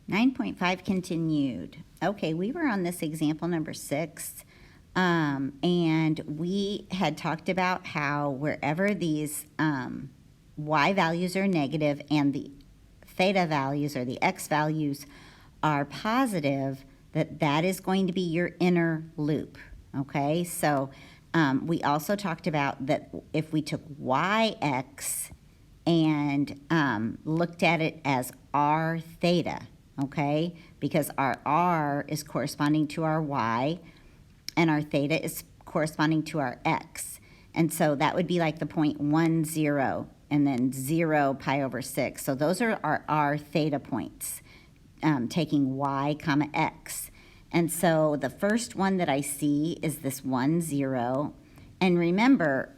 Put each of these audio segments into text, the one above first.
9.5 continued. Okay, we were on this example number 6, and we had talked about how wherever these y values are negative and the theta values or the x values are positive, that is going to be your inner loop. Okay, so we also talked about that if we took yx and looked at it as r theta, okay, because our r is corresponding to our y and our theta is corresponding to our x. And so that would be like the point 1, 0, and then 0 pi over 6. So those are our r theta points, taking y comma x. And so the first one that I see is this 1, 0. And remember,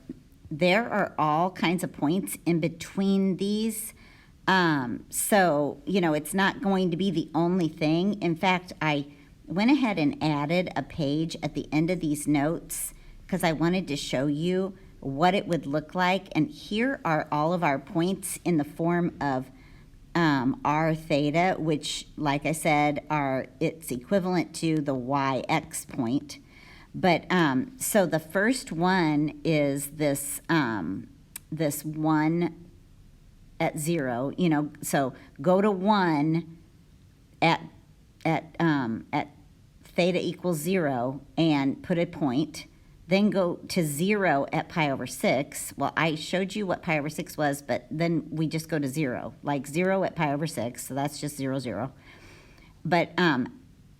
there are all kinds of points in between these. So, it's not going to be the only thing. In fact, I went ahead and added a page at the end of these notes because I wanted to show you what it would look like. And here are all of our points in the form of r theta, which, like I said, it's equivalent to the yx point. But so the first one is this 1 at 0. So go to 1 at theta equals 0 and put a point. Then go to 0 at pi over 6. Well, I showed you what pi over 6 was, but then we just go to 0, like 0 at pi over 6. So that's just 0, 0. But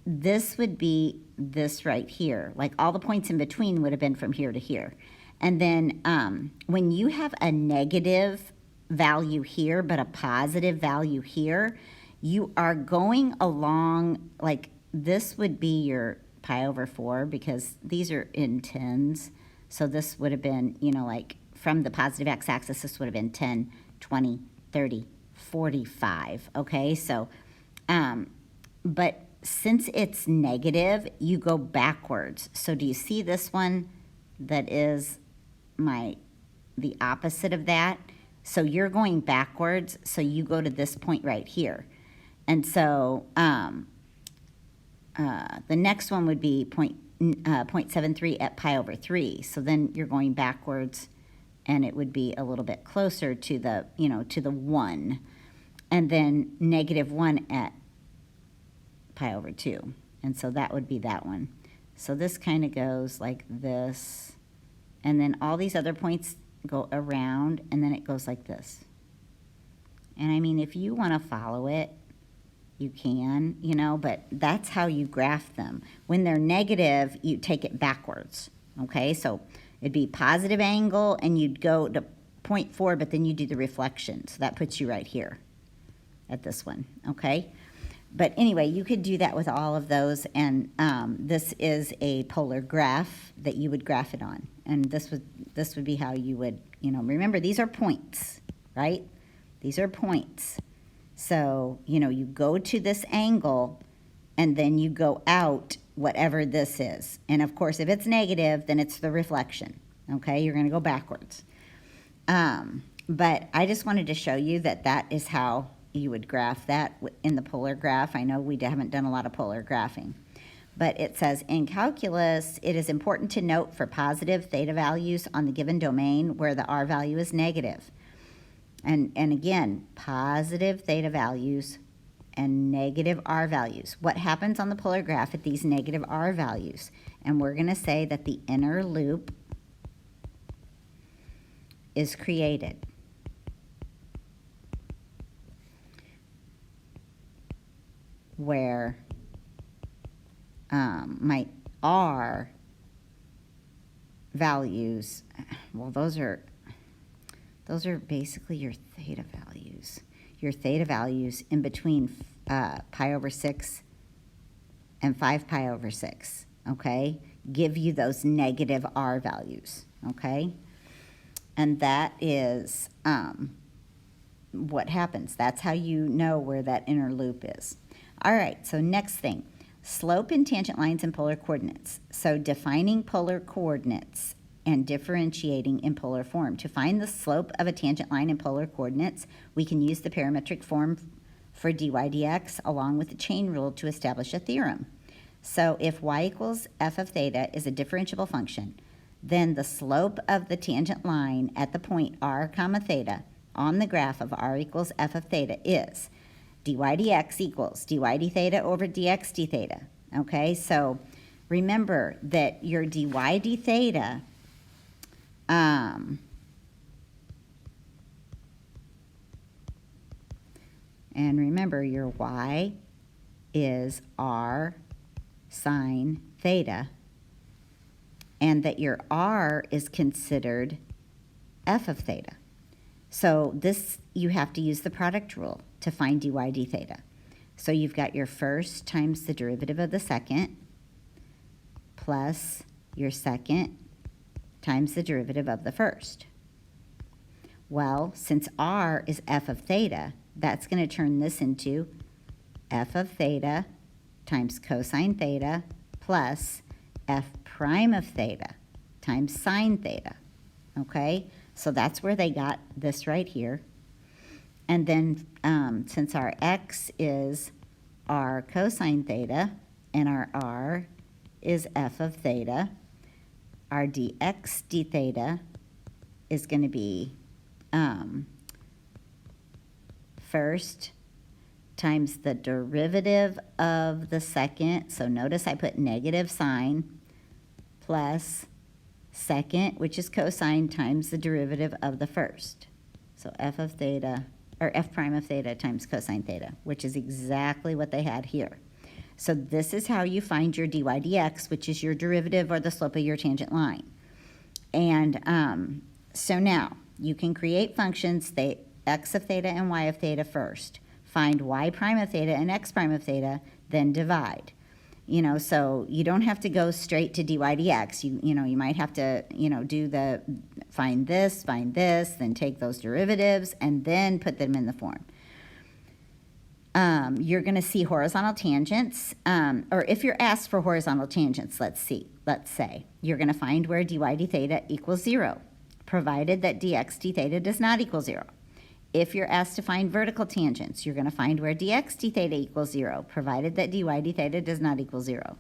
this would be this right here. Like all the points in between would have been from here to here. And then when you have a negative value here, but a positive value here, you are going along, like this would be your pi over 4 because these are in tens. So this would have been, like from the positive x-axis, this would have been 10, 20, 30, 45. Okay, so, but since it's negative, you go backwards. So do you see this one that is the opposite of that? So you're going backwards, so you go to this point right here. And so the next one would be 0.73 at pi over 3. So then you're going backwards, and it would be a little bit closer to the, to the 1. And then negative 1 at pi over 2. And so that would be that one. So this kind of goes like this. And then all these other points go around, and then it goes like this. And I mean, if you want to follow it, you can, but that's how you graph them. When they're negative, you take it backwards, okay? So it'd be positive angle, and you'd go to 0.4, but then you do the reflection. So that puts you right here at this one, okay? But anyway, you could do that with all of those, and this is a polar graph that you would graph it on. And this would be how you would, remember these are points, right? These are points. So, you go to this angle, and then you go out whatever this is. And of course, if it's negative, then it's the reflection, okay? You're going to go backwards. But I just wanted to show you that is how you would graph that in the polar graph. I know we haven't done a lot of polar graphing. But it says, in calculus, it is important to note for positive theta values on the given domain where the r value is negative. And again, positive theta values and negative r values. What happens on the polar graph at these negative r values? And we're going to say that the inner loop is created. Where my r values, well, those are basically your theta values. Your theta values in between pi over 6 and 5 pi over 6, okay, give you those negative r values, okay? And that is what happens. That's how you know where that inner loop is. All right, so next thing, slope and tangent lines in polar coordinates. So defining polar coordinates and differentiating in polar form. To find the slope of a tangent line in polar coordinates, we can use the parametric form for dy dx along with the chain rule to establish a theorem. So if y equals f of theta is a differentiable function, then the slope of the tangent line at the point r comma theta on the graph of r equals f of theta is dy dx equals dy d theta over dx d theta. Okay, so remember that your dy d theta and remember your y is r sine theta, and that your r is considered f of theta. So this, you have to use the product rule to find dy d theta. So you've got your first times the derivative of the second plus your second times the derivative of the first. Well, since r is f of theta, that's going to turn this into f of theta times cosine theta plus f prime of theta times sine theta. Okay, so that's where they got this right here. And then since our x is r cosine theta and our r is f of theta, our dx d theta is going to be first times the derivative of the second. So notice I put negative sign plus second, which is cosine, times the derivative of the first. So f of theta, or f prime of theta times cosine theta, which is exactly what they had here. So this is how you find your dy dx, which is your derivative or the slope of your tangent line. And so now you can create functions, x of theta and y of theta first. Find y prime of theta and x prime of theta, then divide. You know, so you don't have to go straight to dy dx. You know, you might have to, do the find this, then take those derivatives, and then put them in the form. You're going to see horizontal tangents, or if you're asked for horizontal tangents, let's say, you're going to find where dy d theta equals 0, provided that dx d theta does not equal 0. If you're asked to find vertical tangents, you're going to find where dx d theta equals 0, provided that dy d theta does not equal 0.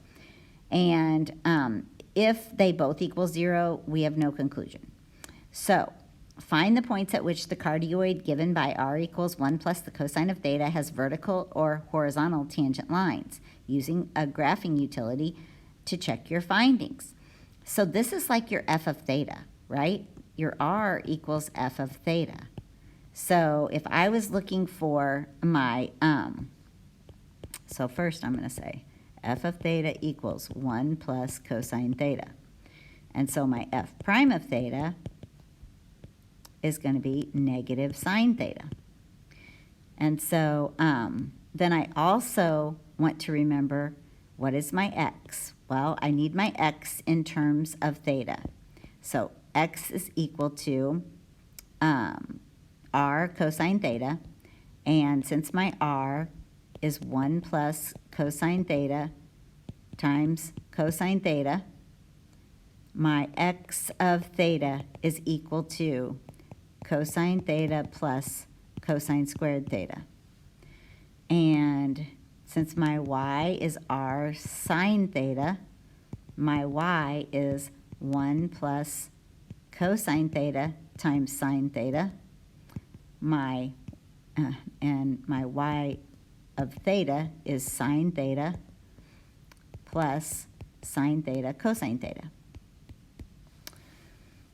And if they both equal 0, we have no conclusion. So find the points at which the cardioid given by r equals 1 plus the cosine of theta has vertical or horizontal tangent lines, using a graphing utility to check your findings. So this is like your f of theta, right? Your r equals f of theta. So if I was looking for my, so first I'm going to say f of theta equals 1 plus cosine theta. And so my f prime of theta is going to be negative sine theta. And so then I also want to remember, what is my x? Well, I need my x in terms of theta. So x is equal to r cosine theta, and since my r is 1 plus cosine theta times cosine theta, my x of theta is equal to cosine theta plus cosine squared theta. And since my y is r sine theta, my y is 1 plus cosine theta times sine theta. And my y of theta is sine theta plus sine theta cosine theta.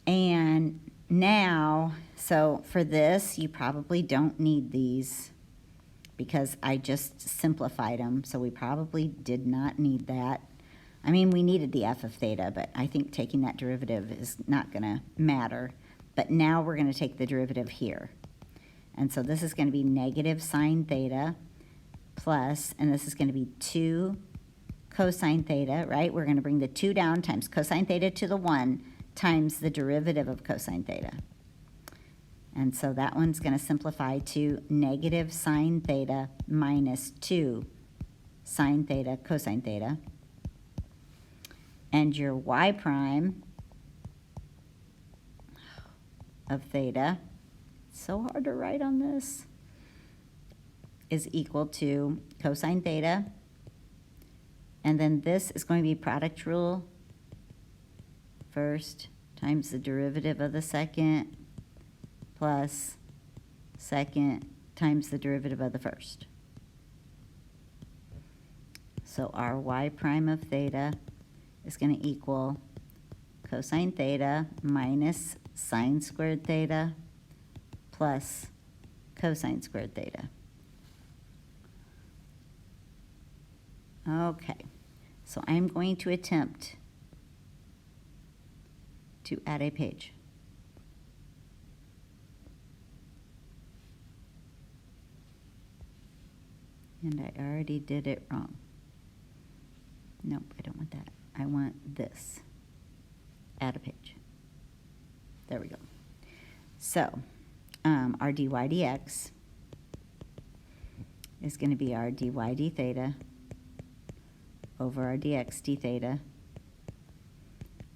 And now, so for this, you probably don't need these because I just simplified them, so we probably did not need that. I mean, we needed the f of theta, but I think taking that derivative is not going to matter. But now we're going to take the derivative here. And so this is going to be negative sine theta plus, and this is going to be 2 cosine theta, right? We're going to bring the 2 down times cosine theta to the 1 times the derivative of cosine theta. And so that one's going to simplify to negative sine theta minus 2 sine theta cosine theta. And your y prime of theta, so hard to write on this, is equal to cosine theta. And then this is going to be product rule first times the derivative of the second plus second times the derivative of the first. So our y prime of theta is going to equal cosine theta minus sine squared theta plus cosine squared theta. Okay, so I'm going to attempt to add a page. And I already did it wrong. Nope, I don't want that. I want this. Add a page. There we go. So, our dy dx is going to be our dy d theta over our dx d theta,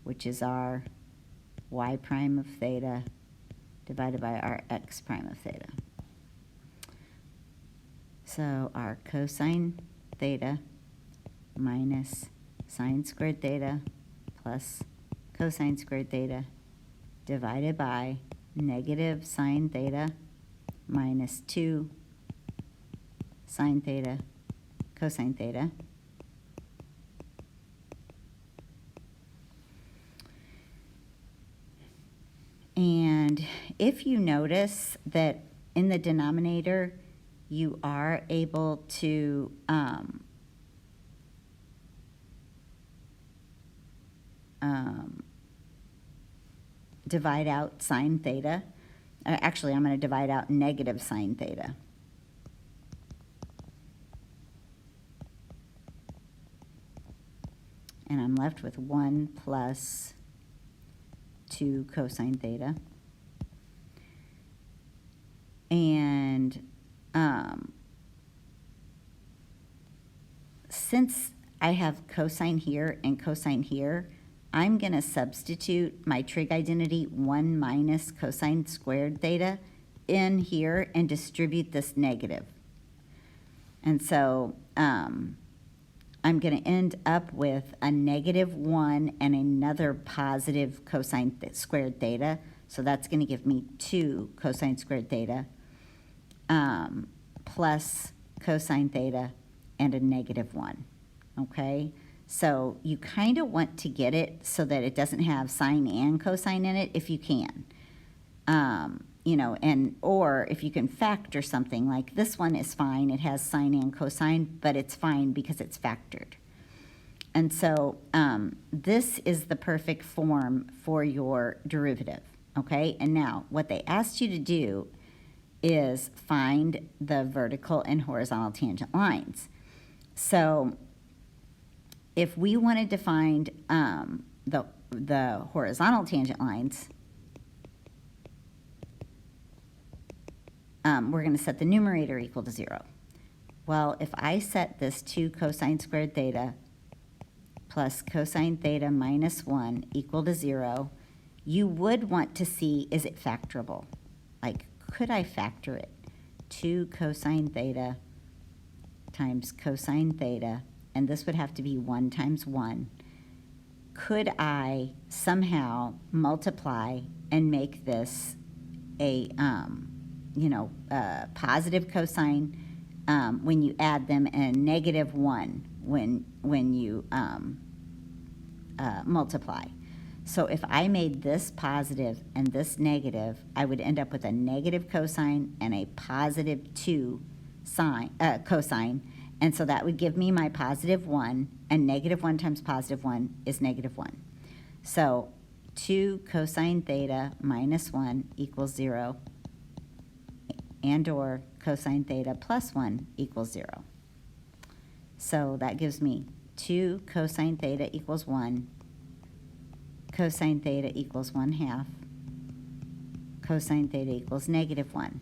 which is our y prime of theta divided by our x prime of theta. So our cosine theta minus sine squared theta plus cosine squared theta divided by negative sine theta minus 2 sine theta cosine theta. And if you notice that in the denominator, you are able to divide out sine theta. Actually, I'm going to divide out negative sine theta. And I'm left with 1 plus 2 cosine theta. And since I have cosine here and cosine here, I'm going to substitute my trig identity 1 minus cosine squared theta in here and distribute this negative. And so I'm going to end up with a negative 1 and another positive cosine squared theta. So that's going to give me 2 cosine squared theta plus cosine theta and a negative 1. Okay? So you kind of want to get it so that it doesn't have sine and cosine in it if you can. You know, and or if you can factor something, like this one is fine, it has sine and cosine, but it's fine because it's factored. And so this is the perfect form for your derivative, okay? And now what they asked you to do is find the vertical and horizontal tangent lines. So if we wanted to find the horizontal tangent lines, we're going to set the numerator equal to 0. Well, if I set this 2 cosine squared theta plus cosine theta minus 1 equal to 0, you would want to see, is it factorable? Like, could I factor it? 2 cosine theta times cosine theta, and this would have to be 1 times 1. Could I somehow multiply and make this a positive cosine when you add them, and a negative 1 when you multiply? So if I made this positive and this negative, I would end up with a negative cosine and a positive 2 cosine, and so that would give me my positive 1, and negative 1 times positive 1 is negative 1. So 2 cosine theta minus 1 equals 0, and or cosine theta plus 1 equals 0. So that gives me 2 cosine theta equals 1, cosine theta equals 1/2, cosine theta equals negative 1.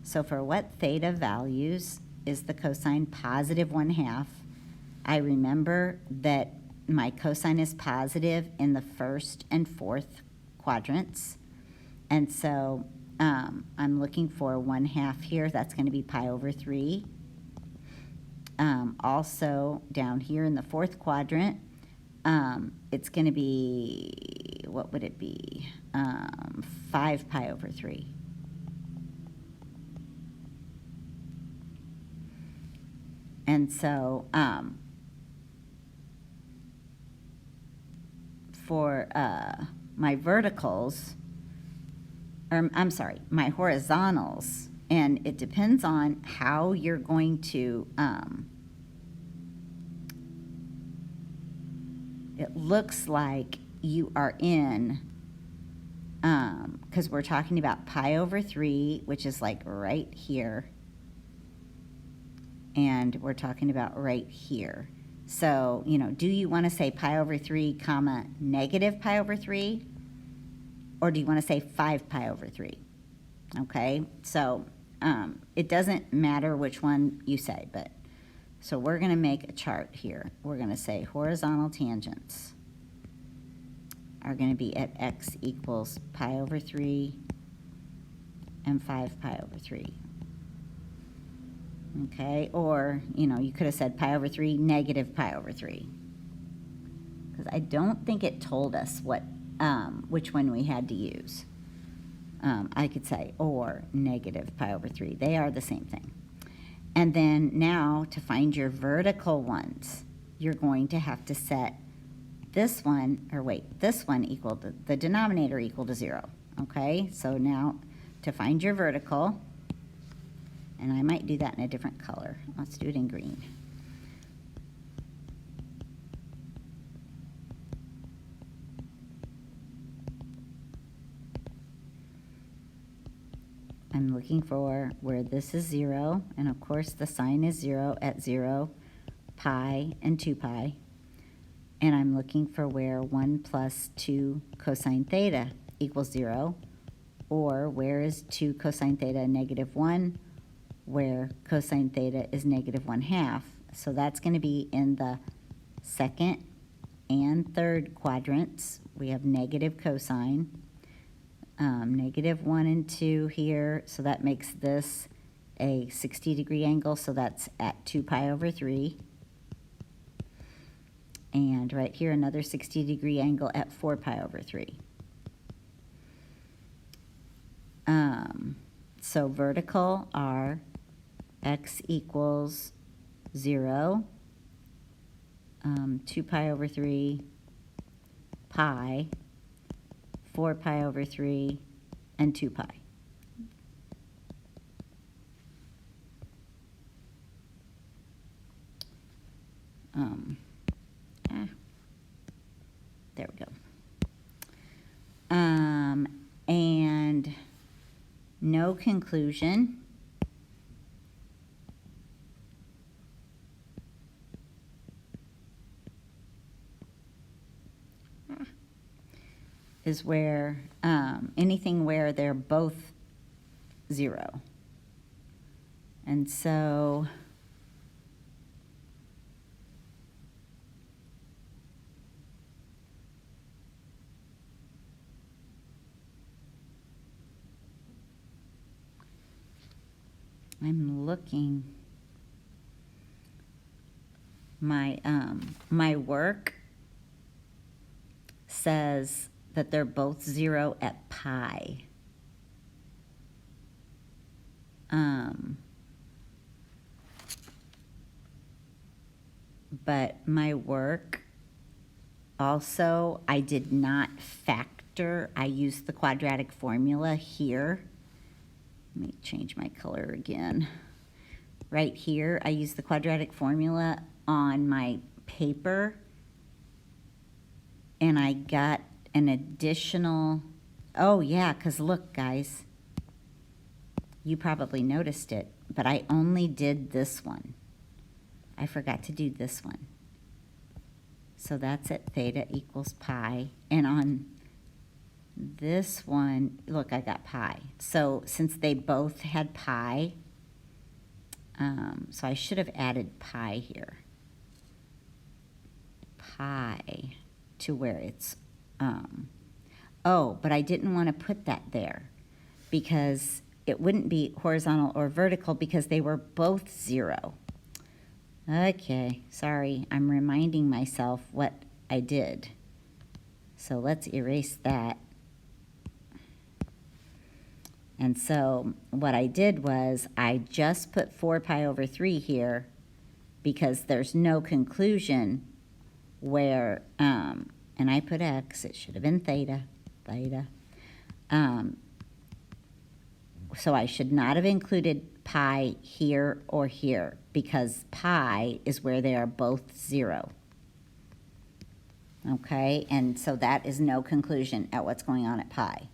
So for what theta values is the cosine positive 1/2? I remember that my cosine is positive in the first and fourth quadrants, and so I'm looking for 1/2 here. That's going to be pi over 3. also down here in the fourth quadrant, it's going to be, what would it be? 5 pi over 3. And so for my verticals, or I'm sorry, my horizontals, and it depends on how you're going to, it looks like you are in, because we're talking about pi over 3, which is like right here, and we're talking about right here. So, you know, do you want to say pi over 3 comma negative pi over 3? Or do you want to say 5 pi over 3? Okay, so it doesn't matter which one you say, but so we're going to make a chart here. We're going to say horizontal tangents are going to be at x equals pi over 3 and 5 pi over 3. Okay, or, you know, you could have said pi over 3, negative pi over 3. Because I don't think it told us what, which one we had to use. I could say, or negative pi over 3. They are the same thing. And then now, to find your vertical ones, you're going to have to set this one, or wait, this one equal to, the denominator equal to 0. Okay, so now to find your vertical, and I might do that in a different color. Let's do it in green. I'm looking for where this is 0, and of course the sign is 0 at 0, pi, and 2 pi. And I'm looking for where 1 plus 2 cosine theta equals 0, or where is 2 cosine theta negative 1, where cosine theta is negative 1/2. So that's going to be in the second and third quadrants. We have negative cosine, negative 1 and 2 here, so that makes this a 60-degree angle, so that's at 2 pi over 3. And right here, another 60-degree angle at 4 pi over 3. So vertical are x equals 0, 2 pi over 3, pi, 4 pi over 3, and 2 pi. There we go. And no conclusion. Is where anything where they're both 0. And so I'm looking. My work says that they're both 0 at pi. But my work also, I did not factor. I used the quadratic formula here. Let me change my color again. Right here, I used the quadratic formula on my paper, and I got an additional, oh yeah, because look, guys, you probably noticed it, but I only did this one. I forgot to do this one. So that's at theta equals pi, and on this one, look, I got pi. So since they both had pi, so I should have added pi here. Pi to where it's, oh, but I didn't want to put that there because it wouldn't be horizontal or vertical because they were both 0. Okay, sorry, I'm reminding myself what I did. So let's erase that. And so what I did was I just put 4 pi over 3 here because there's no conclusion where, and I put x, it should have been theta. So I should not have included pi here or here because pi is where they are both 0. Okay, and so that is no conclusion at what's going on at pi.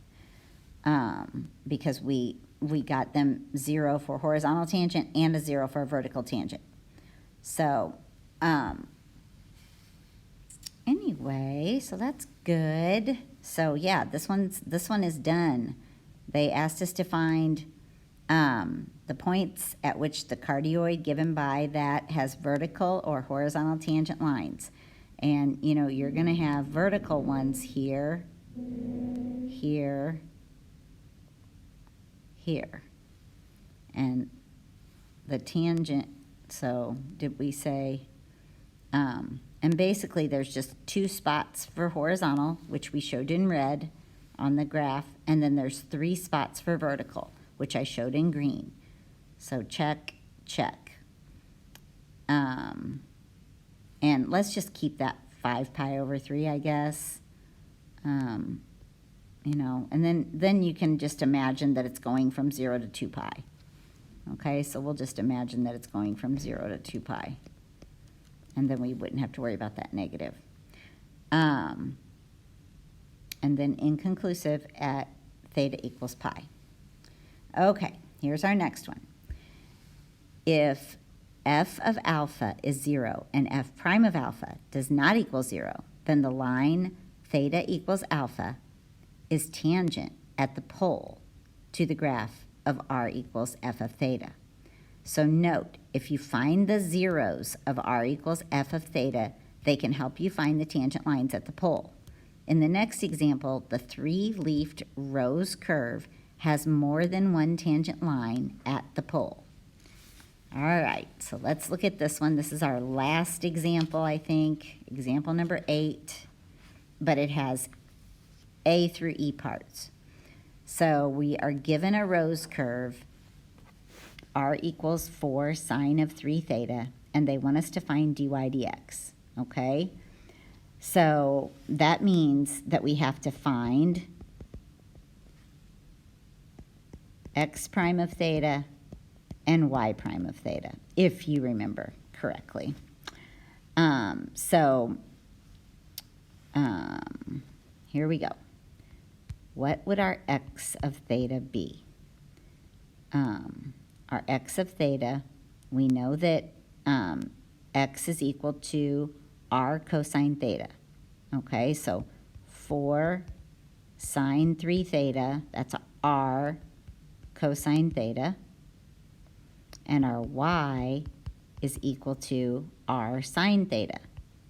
Because we got them 0 for horizontal tangent and a 0 for a vertical tangent. So, anyway, so that's good. So yeah, this one is done. They asked us to find the points at which the cardioid given by that has vertical or horizontal tangent lines. And, you know, you're going to have vertical ones here, here, here. And the tangent, so did we say, and basically there's just 2 spots for horizontal, which we showed in red on the graph, and then there's 3 spots for vertical, which I showed in green. So check, check. And let's just keep that 5 pi over 3, I guess. You know, and then you can just imagine that it's going from 0 to 2 pi. Okay, so we'll just imagine that it's going from 0 to 2 pi. And then we wouldn't have to worry about that negative. And then inconclusive at theta equals pi. Okay, here's our next one. If f of alpha is 0 and f prime of alpha does not equal 0, then the line theta equals alpha is tangent at the pole to the graph of r equals f of theta. So note, if you find the zeros of r equals f of theta, they can help you find the tangent lines at the pole. In the next example, the 3-leafed rose curve has more than one tangent line at the pole. All right, so let's look at this one. This is our last example, I think, example number 8, but it has A through E parts. So we are given a rose curve, r equals 4 sine of 3 theta, and they want us to find dy dx, okay? So that means that we have to find x prime of theta and y prime of theta, if you remember correctly. Here we go. What would our x of theta be? Our x of theta, we know that x is equal to r cosine theta. Okay, so 4 sine 3 theta, that's r cosine theta. And our y is equal to r sine theta.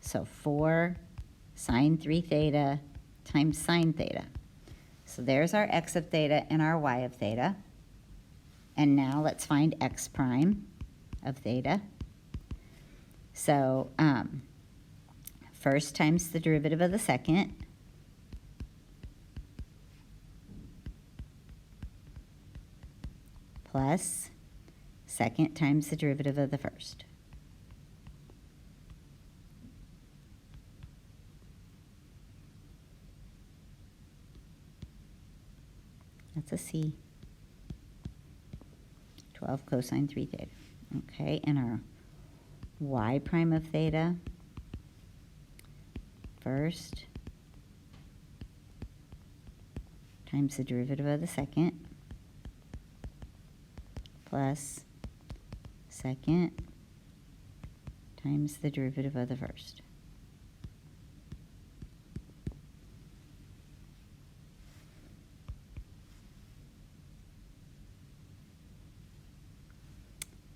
So 4 sine 3 theta times sine theta. So there's our x of theta and our y of theta. And now let's find x prime of theta. So first times the derivative of the second. Plus second times the derivative of the first. That's a C. 12 cosine 3 theta. Okay, and our y prime of theta, first times the derivative of the second, plus second times the derivative of the first.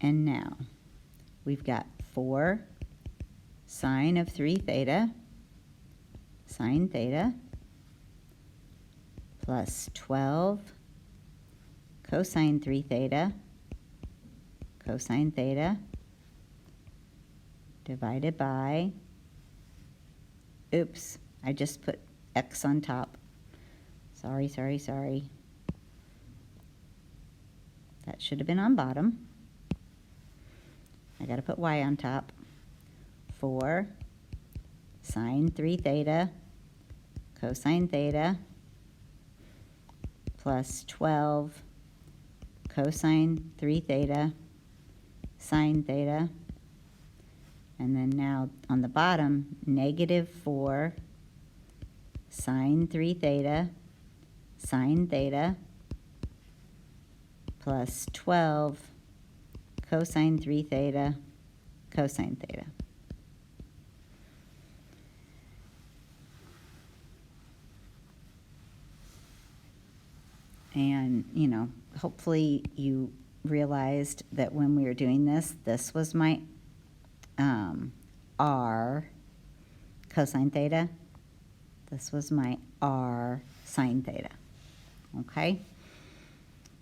And now we've got 4 sine of 3 theta, sine theta, plus 12 cosine 3 theta, cosine theta, divided by, oops, I just put x on top. Sorry. That should have been on bottom. I got to put y on top. 4 sine 3 theta cosine theta plus 12 cosine 3 theta sine theta. And then now on the bottom, negative 4 sine 3 theta sine theta plus 12 cosine 3 theta cosine theta. And, you know, hopefully you realized that when we were doing this, this was my r cosine theta. This was my r sine theta. Okay?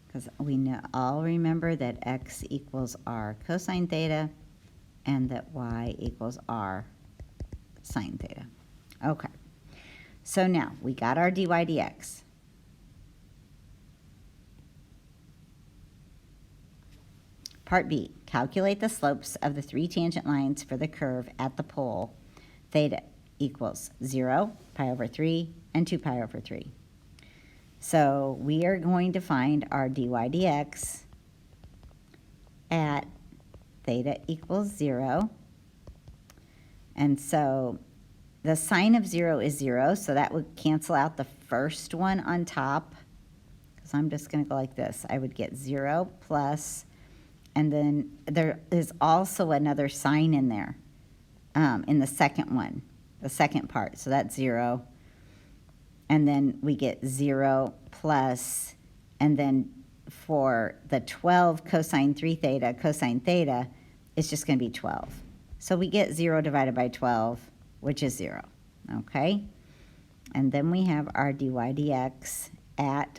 Because we all remember that x equals r cosine theta and that y equals r sine theta. Okay. So now we got our dy dx. Part B, calculate the slopes of the 3 tangent lines for the curve at the pole theta equals 0, pi over 3, and 2 pi over 3. So we are going to find our dy dx at theta equals 0. And so the sine of 0 is 0, so that would cancel out the first one on top. Because I'm just going to go like this. I would get 0 plus, and then there is also another sign in there in the second one, the second part. So that's 0. And then we get 0 plus, and then for the 12 cosine 3 theta cosine theta, it's just going to be 12. So we get 0 divided by 12, which is 0. Okay? And then we have our dy dx at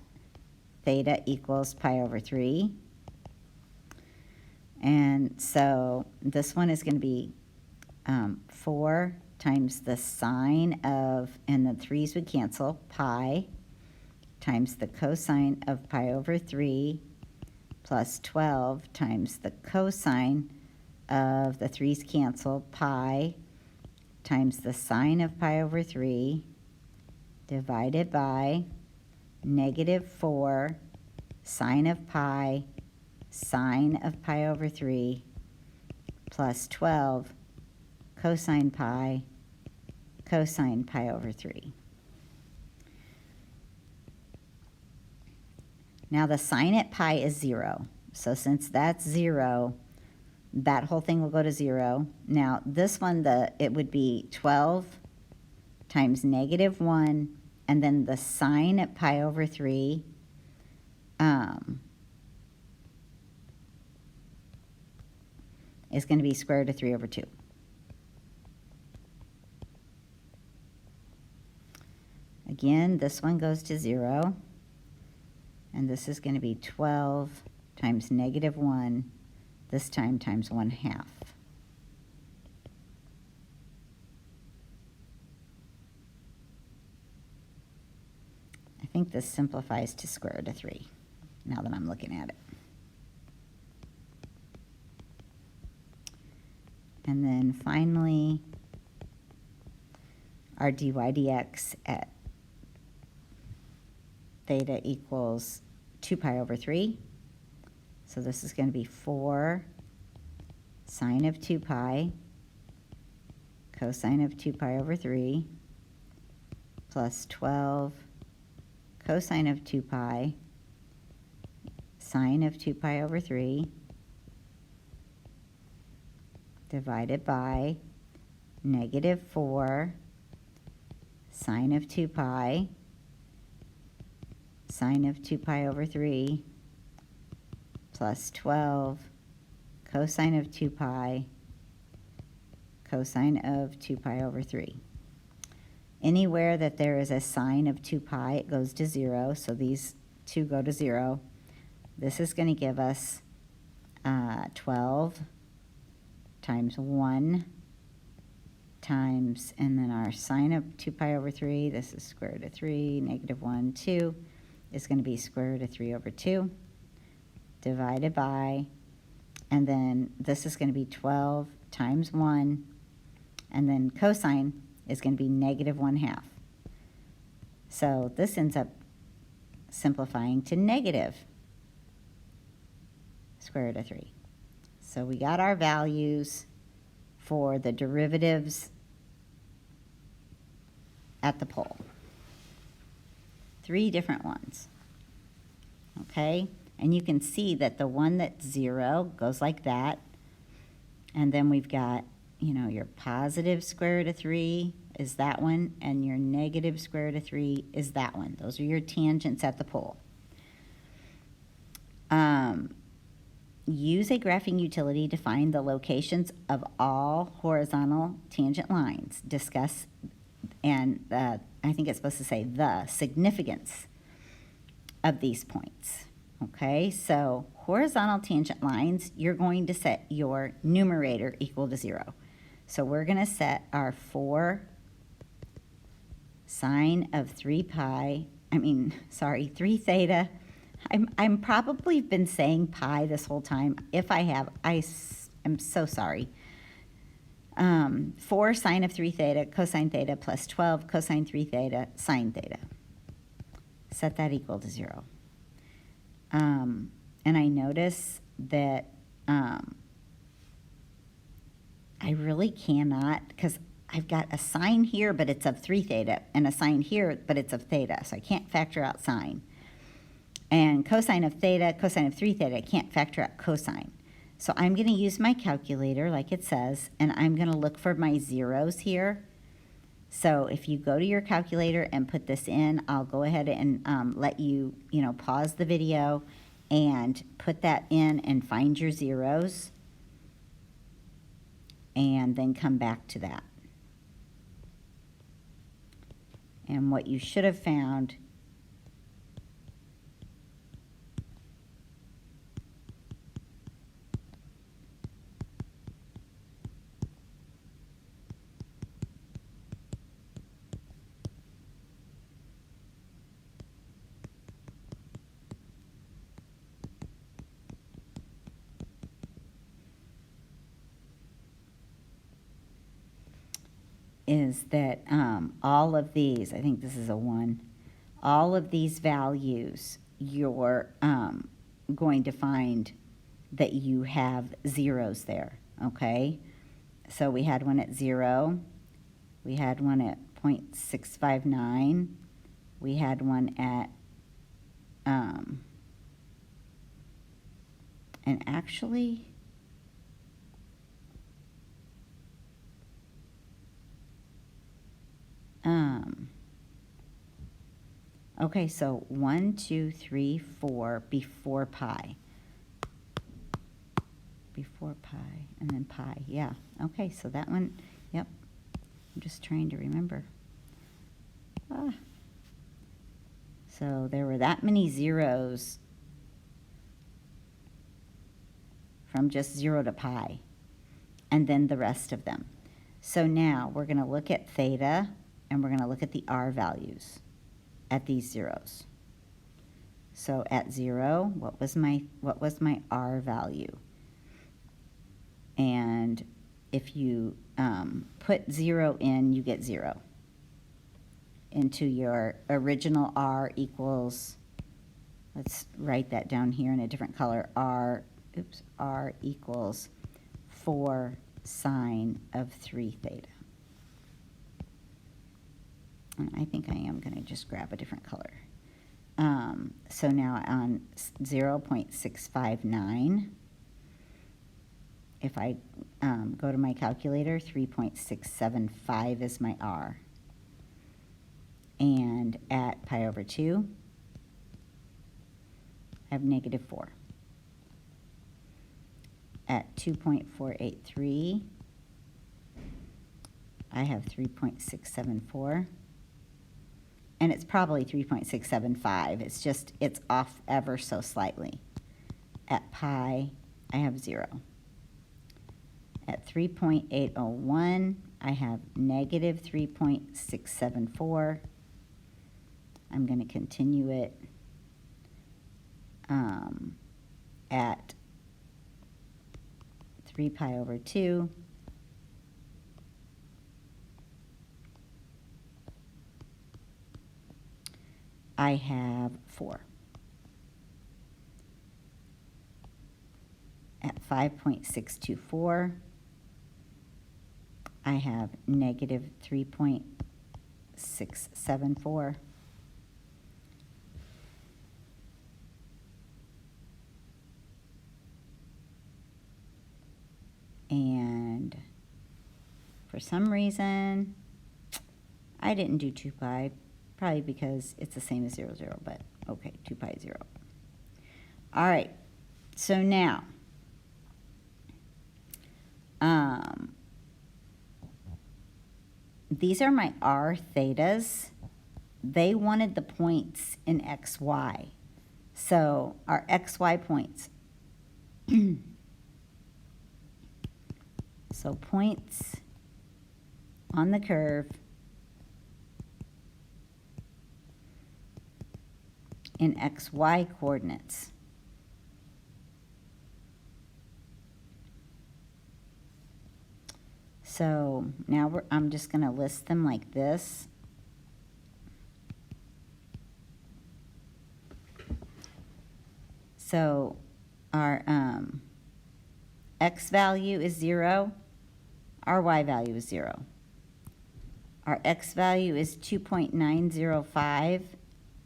theta equals pi over 3. And so this one is going to be 4 times the sine of, and the 3's would cancel, pi, times the cosine of pi over 3, plus 12 times the cosine of the 3's cancel, pi, times the sine of pi over 3, divided by negative 4 sine of pi over 3, plus 12 cosine pi over 3. Now the sine at pi is 0. So since that's 0, that whole thing will go to 0. Now this one, it would be 12 times negative 1, and then the sine at pi over 3 is going to be square root of 3 over 2. Again, this one goes to 0, and this is going to be 12 times negative 1, this time times 1/2. I think this simplifies to square root of 3, now that I'm looking at it. And then finally, our dy dx at theta equals 2 pi over 3. So this is going to be 4 sine of 2 pi cosine of 2 pi over 3 plus 12 cosine of 2 pi sine of 2 pi over 3 divided by negative 4 sine of 2 pi sine of 2 pi over 3 plus 12 cosine of 2 pi cosine of 2 pi over 3. Anywhere that there is a sine of 2 pi, it goes to 0, so these two go to 0. This is going to give us 12 times 1 times, and then our sine of 2 pi over 3, this is square root of 3, negative 1, 2, is going to be square root of 3 over 2, divided by, and then this is going to be 12 times 1, and then cosine is going to be negative 1/2. So this ends up simplifying to negative square root of 3. So we got our values for the derivatives at the pole. 3 different ones. Okay? And you can see that the one that's 0 goes like that. And then we've got, you know, your positive square root of 3 is that one, and your negative square root of 3 is that one. Those are your tangents at the pole. Use a graphing utility to find the locations of all horizontal tangent lines. Discuss, and I think it's supposed to say the significance of these points. Okay, so horizontal tangent lines, you're going to set your numerator equal to 0. So we're going to set our 4 sine of 3 theta. I'm probably been saying pi this whole time. If I have, I'm so sorry. 4 sine of 3 theta cosine theta plus 12 cosine 3 theta sine theta. Set that equal to 0. And I notice that I really cannot, because I've got a sine here, but it's of 3 theta, and a sine here, but it's of theta, so I can't factor out sine. And cosine of theta, cosine of 3 theta, I can't factor out cosine. So I'm going to use my calculator like it says, and I'm going to look for my zeros here. So if you go to your calculator and put this in, I'll go ahead and let you, pause the video and put that in and find your zeros, and then come back to that. And what you should have found is that all of these, I think this is a 1, all of these values, you're going to find that you have zeros there, okay? So we had one at 0, we had one at 0.659, we had one at, and actually, okay, so 1, 2, 3, 4 before pi. Before pi, and then pi, yeah. Okay, so that one, yep. I'm just trying to remember. So there were that many zeros from just 0 to pi, and then the rest of them. So now we're going to look at theta, and we're going to look at the r values at these zeros. So at 0, what was my r value? And if you put 0 in, you get 0 into your original r equals, let's write that down here in a different color, r equals 4 sine of 3 theta. And I think I am going to just grab a different color. So now on 0.659, if I go to my calculator, 3.675 is my r. And at pi over 2, I have negative 4. At 2.483, I have 3.674. And it's probably 3.675. It's off ever so slightly. At pi, I have 0. At 3.801, I have negative 3.674. I'm going to continue it at 3 pi over 2. I have 4. At 5.624, I have negative 3.674. And for some reason, I didn't do 2 pi, probably because it's the same as 0, 0, but okay, 2 pi 0. All right, so now, these are my r thetas. They wanted the points in xy. So our xy points. So points on the curve in xy coordinates. So now I'm just going to list them like this. So our x value is 0, our y value is 0. Our x value is 2.905,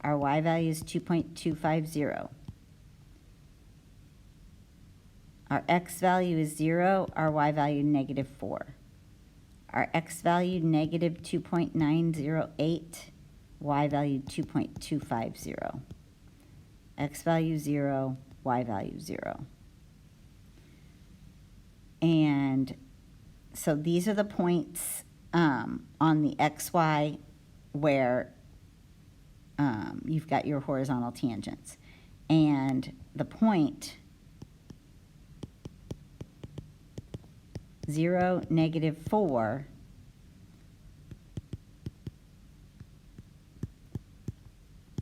our y value is 2.250. Our x value is 0, our y value negative 4. Our x value negative 2.908, y value 2.250. X value 0, y value 0. And so these are the points on the xy where you've got your horizontal tangents. And the point 0, negative 4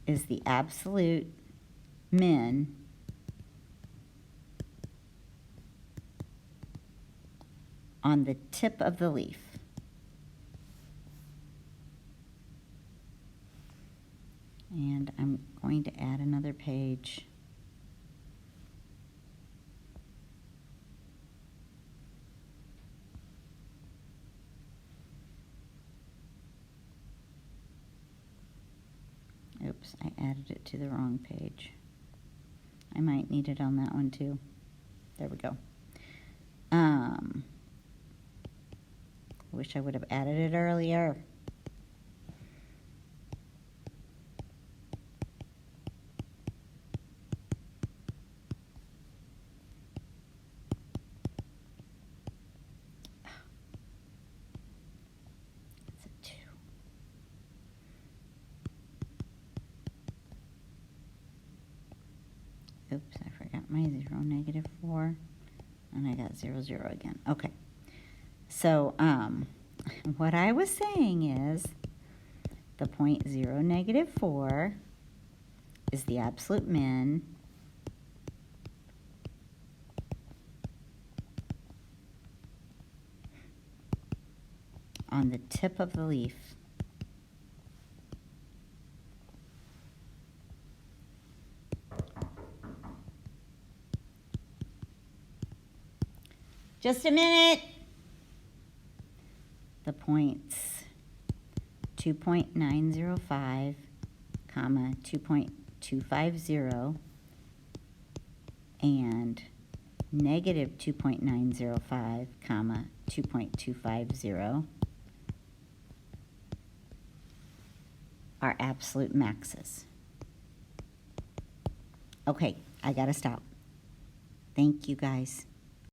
is the absolute min on the tip of the leaf. And I'm going to add another page. Oops, I added it to the wrong page. I might need it on that one too. There we go. Wish I would have added it earlier. It's a 2. Oops, I forgot my 0, negative 4. And I got 0, 0 again. Okay. So, what I was saying is the point 0, negative 4 is the absolute min on the tip of the leaf. Just a minute. The points 2.905, comma 2.250, and negative 2.905, comma 2.250 are absolute maxes. Okay, I gotta stop. Thank you guys.